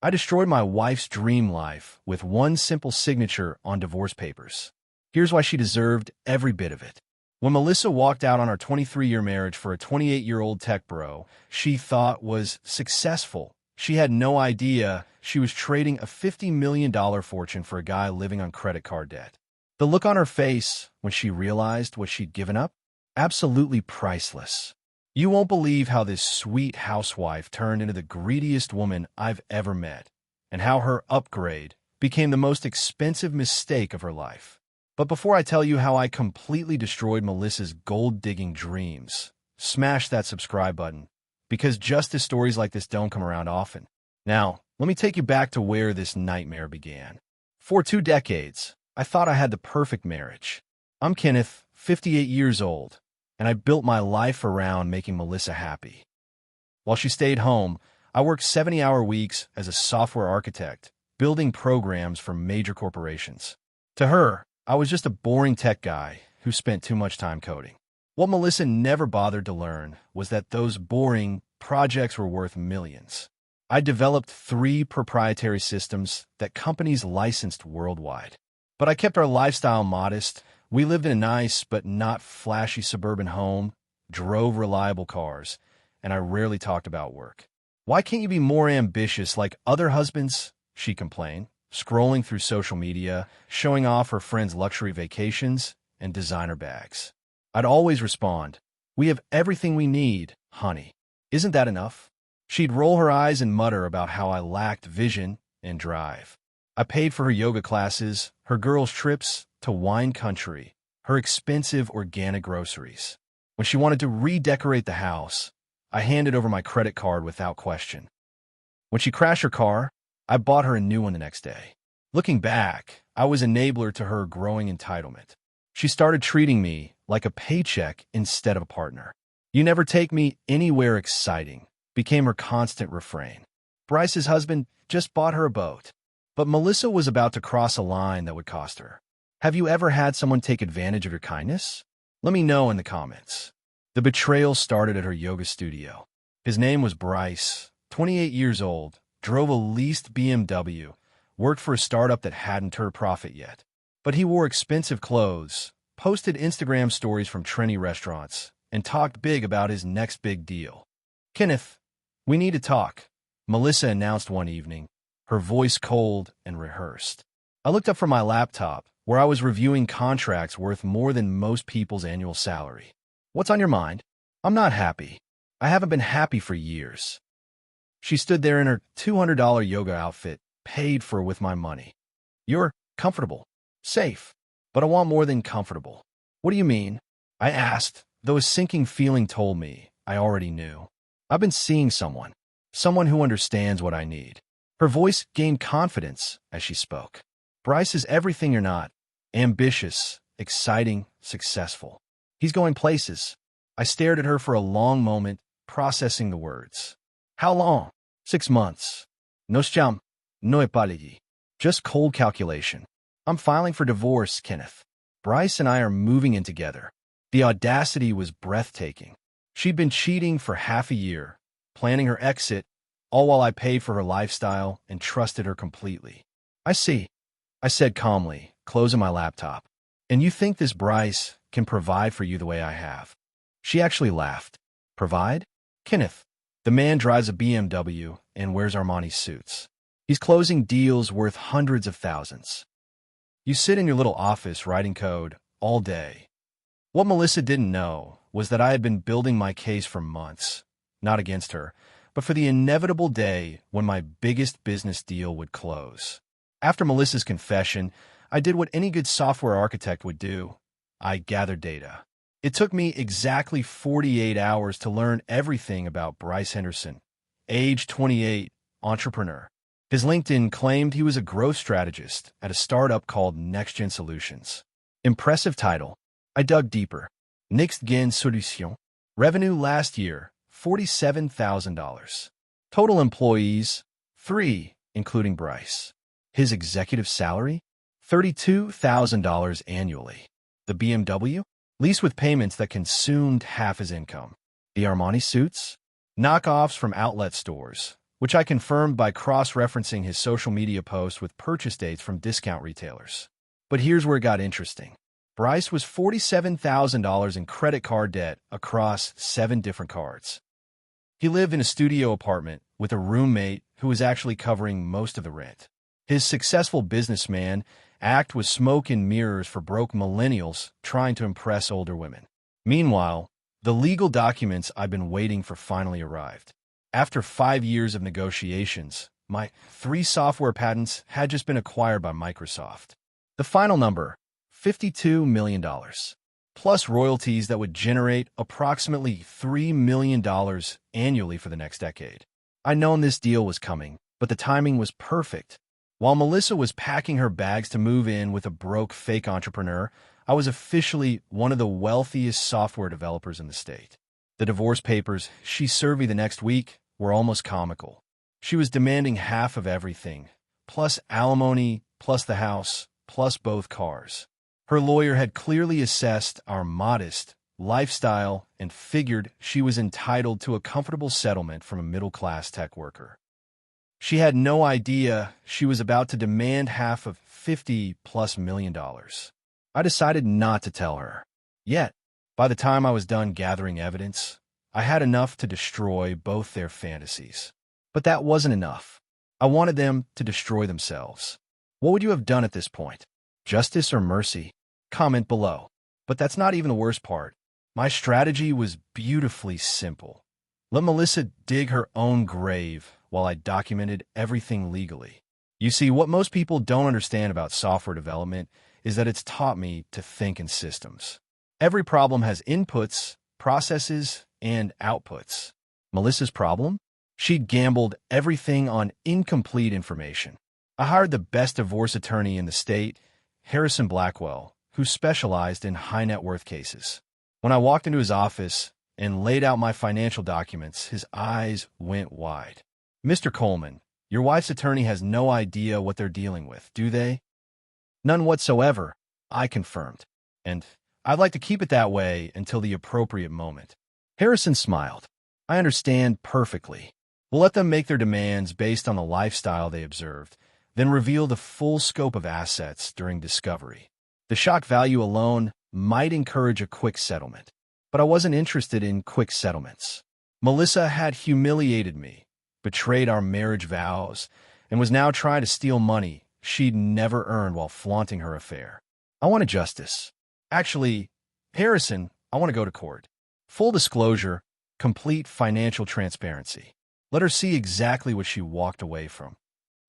I destroyed my wife's dream life with one simple signature on divorce papers. Here's why she deserved every bit of it. When Melissa walked out on our 23-year marriage for a 28-year-old tech bro she thought was successful, she had no idea she was trading a $50 million fortune for a guy living on credit card debt. The look on her face when she realized what she'd given up? Absolutely priceless. You won't believe how this sweet housewife turned into the greediest woman I've ever met, and how her upgrade became the most expensive mistake of her life. But before I tell you how I completely destroyed Melissa's gold-digging dreams, smash that subscribe button, because justice stories like this don't come around often. Now, let me take you back to where this nightmare began. For 2 decades, I thought I had the perfect marriage. I'm Kenneth, 58 years old, and I built my life around making Melissa happy. While she stayed home, I worked 70-hour weeks as a software architect, building programs for major corporations. To her, I was just a boring tech guy who spent too much time coding. What Melissa never bothered to learn was that those boring projects were worth millions. I developed 3 proprietary systems that companies licensed worldwide. But I kept our lifestyle modest. We lived in a nice but not flashy suburban home, drove reliable cars, and I rarely talked about work. "Why can't you be more ambitious like other husbands?" she complained, scrolling through social media, showing off her friends' luxury vacations and designer bags. I'd always respond, "We have everything we need, honey. Isn't that enough?" She'd roll her eyes and mutter about how I lacked vision and drive. I paid for her yoga classes, her girls' trips to wine country, her expensive organic groceries. When she wanted to redecorate the house, I handed over my credit card without question. When she crashed her car, I bought her a new one the next day. Looking back, I was enabler to her growing entitlement. She started treating me like a paycheck instead of a partner. "You never take me anywhere exciting," became her constant refrain. Bryce's husband just bought her a boat. But Melissa was about to cross a line that would cost her. Have you ever had someone take advantage of your kindness? Let me know in the comments. The betrayal started at her yoga studio. His name was Bryce, 28 years old, drove a leased BMW, worked for a startup that hadn't turned profit yet. But he wore expensive clothes, posted Instagram stories from trendy restaurants, and talked big about his next big deal. "Kenneth, we need to talk," Melissa announced one evening, her voice cold and rehearsed. I looked up from my laptop, where I was reviewing contracts worth more than most people's annual salary. "What's on your mind?" "I'm not happy. I haven't been happy for years." She stood there in her $200 yoga outfit, paid for with my money. "You're comfortable, safe, but I want more than comfortable." "What do you mean?" I asked, though a sinking feeling told me I already knew. "I've been seeing someone who understands what I need." Her voice gained confidence as she spoke. "Bryce is everything you're not. Ambitious, exciting, successful. He's going places." I stared at her for a long moment, processing the words. "How long?" "6 months. No scam, no apology. Just cold calculation. I'm filing for divorce, Kenneth. Bryce and I are moving in together." The audacity was breathtaking. She'd been cheating for half a year, planning her exit, all while I paid for her lifestyle and trusted her completely. "I see," I said calmly, closing my laptop. "And you think this Bryce can provide for you the way I have?" She actually laughed. "Provide? Kenneth, the man drives a BMW and wears Armani suits. He's closing deals worth hundreds of thousands. You sit in your little office writing code all day." What Melissa didn't know was that I had been building my case for months, not against her, but for the inevitable day when my biggest business deal would close. After Melissa's confession, I did what any good software architect would do. I gathered data. It took me exactly 48 hours to learn everything about Bryce Henderson, age 28, entrepreneur. His LinkedIn claimed he was a growth strategist at a startup called NextGen Solutions. Impressive title. I dug deeper. NextGen Solutions. Revenue last year, $47,000. Total employees, 3, including Bryce. His executive salary, $32,000 annually. The BMW, leased with payments that consumed half his income. The Armani suits, knockoffs from outlet stores, which I confirmed by cross-referencing his social media posts with purchase dates from discount retailers. But here's where it got interesting. Bryce was $47,000 in credit card debt across 7 different cards. He lived in a studio apartment with a roommate who was actually covering most of the rent. His successful businessman act was smoke and mirrors for broke millennials trying to impress older women. Meanwhile, the legal documents I've been waiting for finally arrived. After 5 years of negotiations, my 3 software patents had just been acquired by Microsoft. The final number, $52 million, plus royalties that would generate approximately $3 million annually for the next decade. I'd known this deal was coming, but the timing was perfect. While Melissa was packing her bags to move in with a broke fake entrepreneur, I was officially one of the wealthiest software developers in the state. The divorce papers she served me the next week were almost comical. She was demanding half of everything, plus alimony, plus the house, plus both cars. Her lawyer had clearly assessed our modest lifestyle and figured she was entitled to a comfortable settlement from a middle-class tech worker. She had no idea she was about to demand half of $50+ million. I decided not to tell her. Yet, by the time I was done gathering evidence, I had enough to destroy both their fantasies. But that wasn't enough. I wanted them to destroy themselves. What would you have done at this point? Justice or mercy? Comment below. But that's not even the worst part. My strategy was beautifully simple. Let Melissa dig her own grave while I documented everything legally. You see, what most people don't understand about software development is that it's taught me to think in systems. Every problem has inputs, processes, and outputs. Melissa's problem? She'd gambled everything on incomplete information. I hired the best divorce attorney in the state, Harrison Blackwell, who specialized in high net worth cases. When I walked into his office and laid out my financial documents, his eyes went wide. Mr. Coleman, your wife's attorney has no idea what they're dealing with, do they? None whatsoever, I confirmed. And I'd like to keep it that way until the appropriate moment. Harrison smiled. I understand perfectly. We'll let them make their demands based on the lifestyle they observed, then reveal the full scope of assets during discovery. The shock value alone might encourage a quick settlement. But I wasn't interested in quick settlements. Melissa had humiliated me, betrayed our marriage vows, and was now trying to steal money she'd never earned while flaunting her affair. I wanted justice. Actually, Harrison, I want to go to court. Full disclosure, complete financial transparency. Let her see exactly what she walked away from.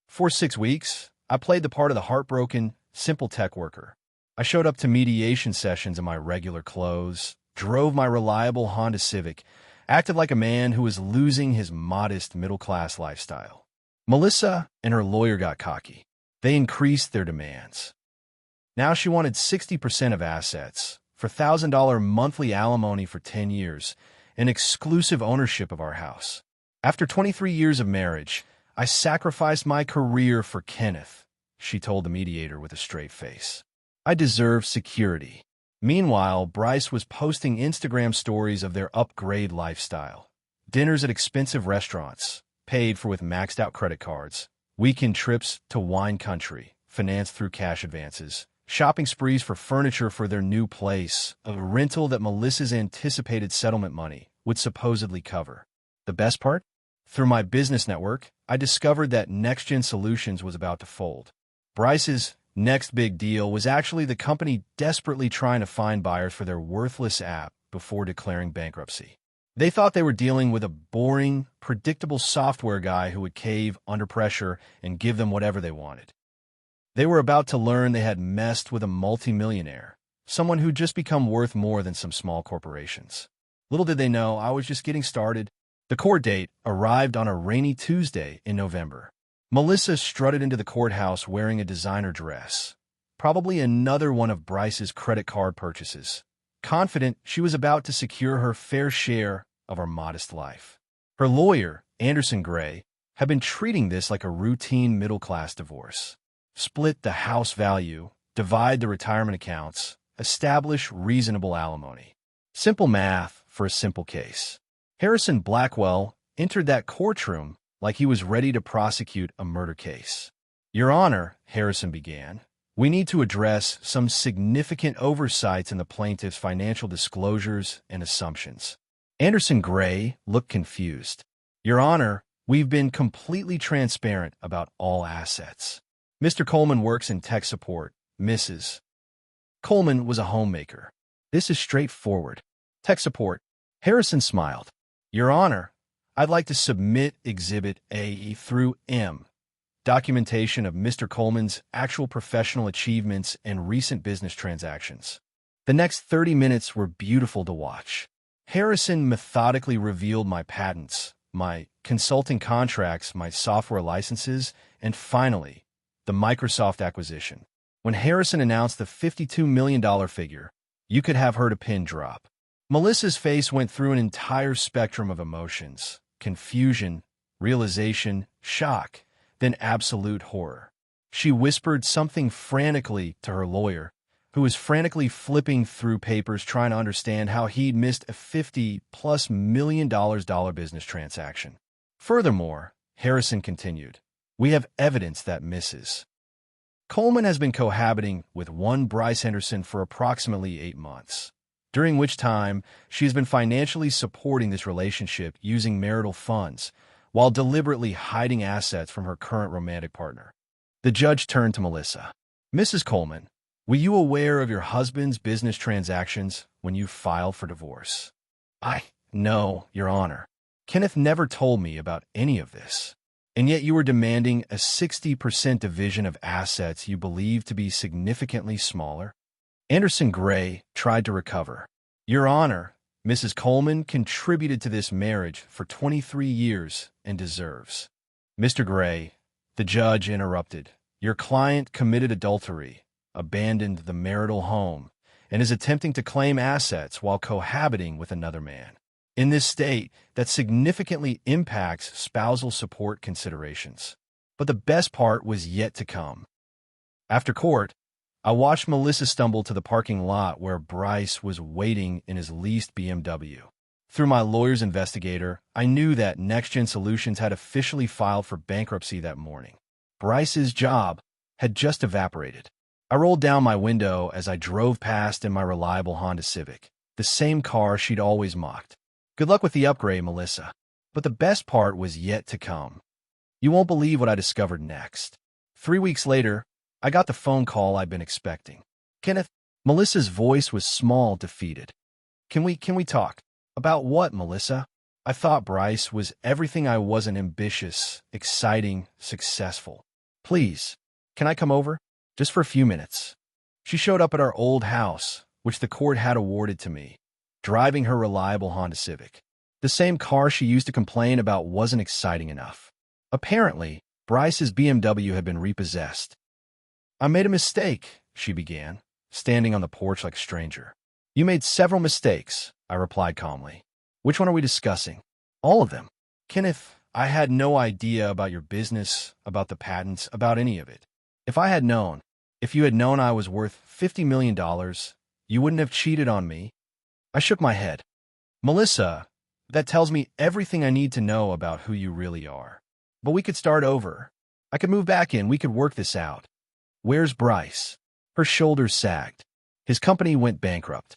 For 6 weeks, I played the part of the heartbroken, simple tech worker. I showed up to mediation sessions in my regular clothes, drove my reliable Honda Civic, acted like a man who was losing his modest middle-class lifestyle. Melissa and her lawyer got cocky. They increased their demands. Now she wanted 60% of assets, for $1,000 monthly alimony for 10 years, and exclusive ownership of our house. After 23 years of marriage, I sacrificed my career for Kenneth, she told the mediator with a straight face. I deserve security. Meanwhile, Bryce was posting Instagram stories of their upgrade lifestyle. Dinners at expensive restaurants, paid for with maxed-out credit cards, weekend trips to wine country, financed through cash advances, shopping sprees for furniture for their new place, a rental that Melissa's anticipated settlement money would supposedly cover. The best part? Through my business network, I discovered that NextGen Solutions was about to fold. Bryce's next big deal was actually the company desperately trying to find buyers for their worthless app before declaring bankruptcy. They thought they were dealing with a boring, predictable software guy who would cave under pressure and give them whatever they wanted. They were about to learn they had messed with a multimillionaire, someone who'd just become worth more than some small corporations. Little did they know I was just getting started. The court date arrived on a rainy Tuesday in November. Melissa strutted into the courthouse wearing a designer dress, probably another one of Bryce's credit card purchases, confident she was about to secure her fair share of our modest life. Her lawyer, Anderson Gray, had been treating this like a routine middle-class divorce. Split the house value, divide the retirement accounts, establish reasonable alimony. Simple math for a simple case. Harrison Blackwell entered that courtroom like he was ready to prosecute a murder case. "Your Honor," Harrison began, "we need to address some significant oversights in the plaintiff's financial disclosures and assumptions." Anderson Gray looked confused. "Your Honor, we've been completely transparent about all assets. Mr. Coleman works in tech support. Mrs. Coleman was a homemaker. This is straightforward." "Tech support." Harrison smiled. "Your Honor, I'd like to submit Exhibit A through M, documentation of Mr. Coleman's actual professional achievements and recent business transactions." The next 30 minutes were beautiful to watch. Harrison methodically revealed my patents, my consulting contracts, my software licenses, and finally, the Microsoft acquisition. When Harrison announced the $52 million figure, you could have heard a pin drop. Melissa's face went through an entire spectrum of emotions: confusion, realization, shock, then absolute horror. She whispered something frantically to her lawyer, who was frantically flipping through papers trying to understand how he'd missed a $50+ million business transaction. Furthermore, Harrison continued, "We have evidence that Mrs. Coleman has been cohabiting with one Bryce Henderson for approximately 8 months, during which time she has been financially supporting this relationship using marital funds while deliberately hiding assets from her current romantic partner." The judge turned to Melissa. "Mrs. Coleman, were you aware of your husband's business transactions when you filed for divorce?" No, Your Honor. Kenneth never told me about any of this. And yet you were demanding a 60% division of assets you believed to be significantly smaller?" Anderson Gray tried to recover. "Your Honor, Mrs. Coleman contributed to this marriage for 23 years and deserves." "Mr. Gray," the judge interrupted, "your client committed adultery, abandoned the marital home, and is attempting to claim assets while cohabiting with another man. In this state, that significantly impacts spousal support considerations." But the best part was yet to come. After court, I watched Melissa stumble to the parking lot where Bryce was waiting in his leased BMW. Through my lawyer's investigator, I knew that NextGen Solutions had officially filed for bankruptcy that morning. Bryce's job had just evaporated. I rolled down my window as I drove past in my reliable Honda Civic, the same car she'd always mocked. "Good luck with the upgrade, Melissa." But the best part was yet to come. You won't believe what I discovered next. 3 weeks later, I got the phone call I'd been expecting. "Kenneth," Melissa's voice was small, defeated. Can we talk?" "About what, Melissa?" I thought Bryce was everything I wasn't: ambitious, exciting, successful. "Please, can I come over? Just for a few minutes." She showed up at our old house, which the court had awarded to me, driving her reliable Honda Civic. The same car she used to complain about wasn't exciting enough. Apparently, Bryce's BMW had been repossessed. "I made a mistake," she began, standing on the porch like a stranger. "You made several mistakes," I replied calmly. "Which one are we discussing?" "All of them." "Kenneth, I had no idea about your business, about the patents, about any of it. If you had known I was worth $50 million, you wouldn't have cheated on me." I shook my head. "Melissa, that tells me everything I need to know about who you really are. But we could start over. I could move back in. We could work this out." "Where's Bryce?" Her shoulders sagged. "His company went bankrupt.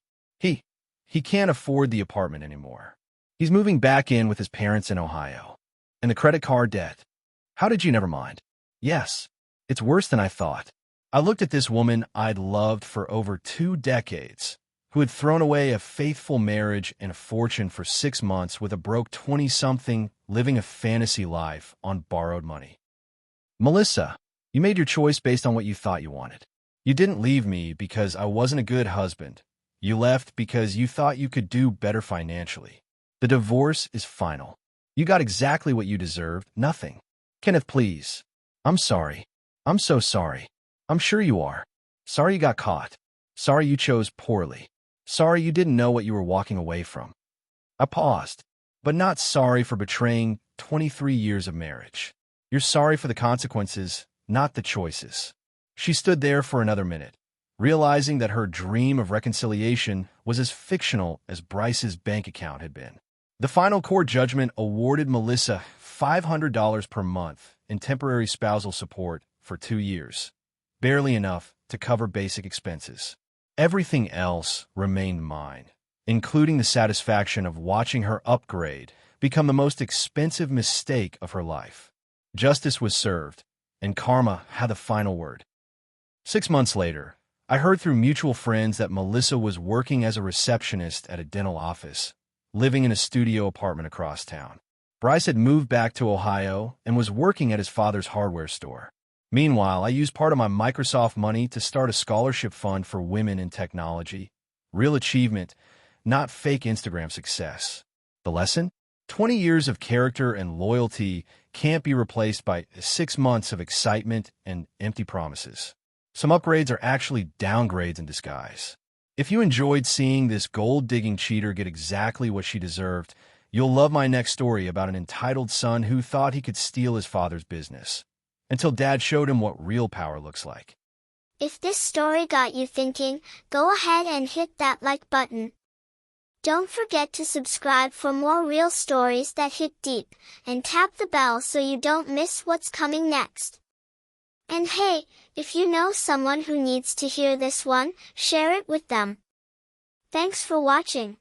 He can't afford the apartment anymore. He's moving back in with his parents in Ohio. And the credit card debt. How did you never mind?" "Yes, it's worse than I thought." I looked at this woman I'd loved for over 2 decades, who had thrown away a faithful marriage and a fortune for 6 months with a broke 20-something living a fantasy life on borrowed money. "Melissa, you made your choice based on what you thought you wanted. You didn't leave me because I wasn't a good husband. You left because you thought you could do better financially. The divorce is final. You got exactly what you deserved, nothing." "Kenneth, please. I'm sorry. I'm so sorry. I'm sure you are. Sorry you got caught. Sorry you chose poorly. Sorry you didn't know what you were walking away from." I paused, "But not sorry for betraying 23 years of marriage. You're sorry for the consequences, not the choices." She stood there for another minute, realizing that her dream of reconciliation was as fictional as Bryce's bank account had been. The final court judgment awarded Melissa $500 per month in temporary spousal support for 2 years, barely enough to cover basic expenses. Everything else remained mine, including the satisfaction of watching her upgrade become the most expensive mistake of her life. Justice was served, and karma had the final word. 6 months later, I heard through mutual friends that Melissa was working as a receptionist at a dental office, living in a studio apartment across town. Bryce had moved back to Ohio and was working at his father's hardware store. Meanwhile, I used part of my Microsoft money to start a scholarship fund for women in technology. Real achievement, not fake Instagram success. The lesson? 20 years of character and loyalty can't be replaced by 6 months of excitement and empty promises. Some upgrades are actually downgrades in disguise. If you enjoyed seeing this gold-digging cheater get exactly what she deserved, you'll love my next story about an entitled son who thought he could steal his father's business, until dad showed him what real power looks like. If this story got you thinking, go ahead and hit that like button. Don't forget to subscribe for more real stories that hit deep, and tap the bell so you don't miss what's coming next. And hey, if you know someone who needs to hear this one, share it with them. Thanks for watching.